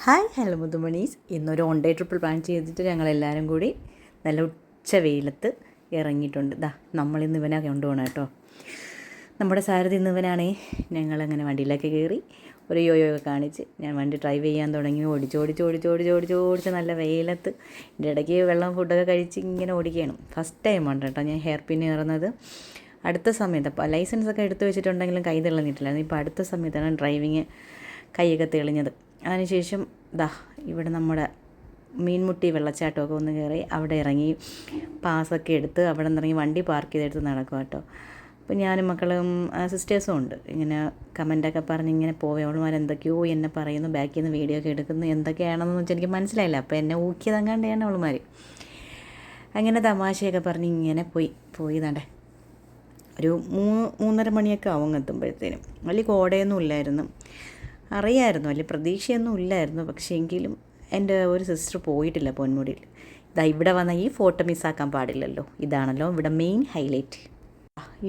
Hi hello മുതുമണീസ്. ഇന്നൊരു one day triple plan ചെയ്തിട്ട് ഞങ്ങളെല്ലാവരും കൂടി നല്ല ഉച്ച വെയിലത്ത് ഇറങ്ങിയിട്ടുണ്ട്. നമ്മളിന്ന് ഇവനെ കൊണ്ടുപോകണം കേട്ടോ. നമ്മുടെ സാരഥി ഇന്നിവനാണേ. ഞങ്ങളങ്ങനെ വണ്ടിയിലേക്ക് കയറി ഒരു യോയൊക്കെ കാണിച്ച് ഞാൻ വണ്ടി ഡ്രൈവ് ചെയ്യാൻ തുടങ്ങി. ഓടിച്ച് നല്ല വെയിലത്ത് എൻ്റെ ഇടയ്ക്ക് വെള്ളം ഫുഡൊക്കെ കഴിച്ച് ഇങ്ങനെ ഓടിക്കുകയാണ്. ഫസ്റ്റ് ടൈമാണ് കേട്ടോ ഞാൻ ഹെയർ പിൻ കയറുന്നത്. അടുത്ത സമയത്ത് അപ്പോൾ ലൈസൻസൊക്കെ എടുത്തു വെച്ചിട്ടുണ്ടെങ്കിലും കൈ തെളിഞ്ഞിട്ടില്ലായിരുന്നു. ഇപ്പോൾ അടുത്ത സമയത്താണ് ഡ്രൈവിങ് കൈയൊക്കെ തെളിഞ്ഞത്. അതിനുശേഷം ഇവിടെ നമ്മുടെ മീൻമുട്ടി വെള്ളച്ചാട്ടമൊക്കെ ഒന്ന് കയറി അവിടെ ഇറങ്ങി പാസ്സൊക്കെ എടുത്ത് അവിടെ നിന്നിറങ്ങി വണ്ടി പാർക്ക് ചെയ്തെടുത്ത് നടക്കും കേട്ടോ. അപ്പോൾ ഞാനും മക്കളും സിസ്റ്റേഴ്സും ഉണ്ട്. ഇങ്ങനെ കമൻറ്റൊക്കെ പറഞ്ഞ് ഇങ്ങനെ പോവേ. അവളുമാർ എന്തൊക്കെയോ എന്നെ പറയുന്നു, ബാക്കിൽ നിന്ന് വീഡിയോ ഒക്കെ എടുക്കുന്നു, എന്തൊക്കെയാണെന്ന് വെച്ചാൽ എനിക്ക് മനസ്സിലായില്ല. അപ്പോൾ എന്നെ ഊക്കിയതങ്ങാണ്ടാണ് അവളുമാർ. അങ്ങനെ തമാശയൊക്കെ പറഞ്ഞ് ഇങ്ങനെ പോയി തണ്ടേ ഒരു 3:30 മണിയൊക്കെ ആവും എത്തുമ്പോഴത്തേനും. വലിയ കോടയൊന്നും ഇല്ലായിരുന്നു, അറിയാമായിരുന്നു, വലിയ പ്രതീക്ഷയൊന്നും ഇല്ലായിരുന്നു. പക്ഷേ എങ്കിലും എൻ്റെ ഒരു സിസ്റ്റർ പോയിട്ടില്ല പൊന്മുടിയിൽ. ഇവിടെ വന്ന ഈ ഫോട്ടോ മിസ്സാക്കാൻ പാടില്ലല്ലോ. ഇതാണല്ലോ ഇവിടെ മെയിൻ ഹൈലൈറ്റ്.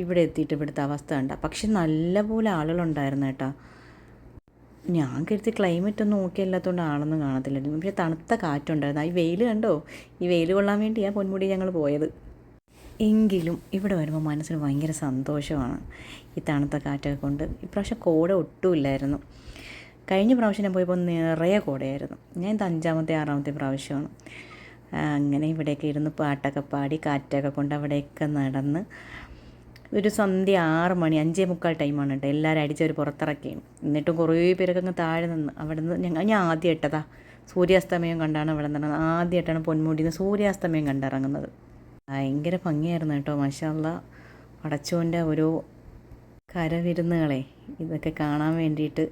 ഇവിടെ എത്തിയിട്ട് ഇവിടുത്തെ അവസ്ഥ കണ്ട. പക്ഷെ നല്ലപോലെ ആളുകളുണ്ടായിരുന്നു കേട്ടോ. ഞാൻ കരുതി ക്ലൈമറ്റ് ഒന്നും ഓക്കെ അല്ലാത്തതുകൊണ്ട് ആളൊന്നും കാണത്തില്ലായിരുന്നു. പക്ഷേ തണുത്ത കാറ്റുണ്ടായിരുന്നു. ഈ വെയിൽ കണ്ടോ, ഈ വെയിൽ കൊള്ളാൻ വേണ്ടിയാണ് പൊന്മുടി ഞങ്ങൾ പോയത്. എങ്കിലും ഇവിടെ വരുമ്പോൾ മനസ്സിന് ഭയങ്കര സന്തോഷമാണ് ഈ തണുത്ത കാറ്റൊക്കെ കൊണ്ട്. ഇപ്രാവശ്യം കോട ഒട്ടുമില്ലായിരുന്നു. കഴിഞ്ഞ പ്രാവശ്യം ഞാൻ പോയപ്പോൾ നിറയെ കോടയായിരുന്നു. ഞാൻ ഇത് 5ാമത്തെ 6ാമത്തെ പ്രാവശ്യമാണ്. അങ്ങനെ ഇവിടെയൊക്കെ ഇരുന്ന് പാട്ടൊക്കെ പാടി കാറ്റൊക്കെ കൊണ്ട് അവിടെയൊക്കെ നടന്ന് ഒരു സന്ധ്യ 6 മണി 5:45 ടൈമാണ് കേട്ടോ. എല്ലാവരും അടിച്ചവർ പുറത്തിറക്കിയാണ്. എന്നിട്ടും കുറേ പേരൊക്കെ അങ്ങ് താഴെ നിന്ന് അവിടെ നിന്ന് ഞാൻ ആദ്യമായിട്ടതാ സൂര്യാസ്തമയം കണ്ടാണ് അവിടെ നിന്ന് ആദ്യമായിട്ടാണ് പൊന്മുടിയിൽ നിന്ന് സൂര്യാസ്തമയം കണ്ടിറങ്ങുന്നത്. ഭയങ്കര ഭംഗിയായിരുന്നു കേട്ടോ. മാഷാ അല്ലാഹ്. പടച്ചോൻ്റെ ഓരോ കരവിരുന്നുകളെ ഇതൊക്കെ കാണാൻ വേണ്ടിയിട്ട്.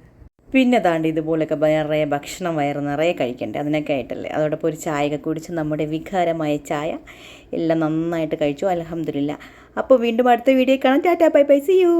പിന്നെ താണ്ടി ഇതുപോലൊക്കെ നിറയെ ഭക്ഷണം വയറ് നിറയെ കഴിക്കണ്ടേ, അതിനൊക്കെ ആയിട്ടല്ലേ. അതോടൊപ്പം ഒരു ചായയൊക്കെ കുടിച്ച് നമ്മുടെ വികാരമായ ചായ എല്ലാം നന്നായിട്ട് കഴിച്ചു. അൽഹംദുലില്ലാ. അപ്പോൾ വീണ്ടും അടുത്ത വീഡിയോ കാണാം. Tata bye bye, see U.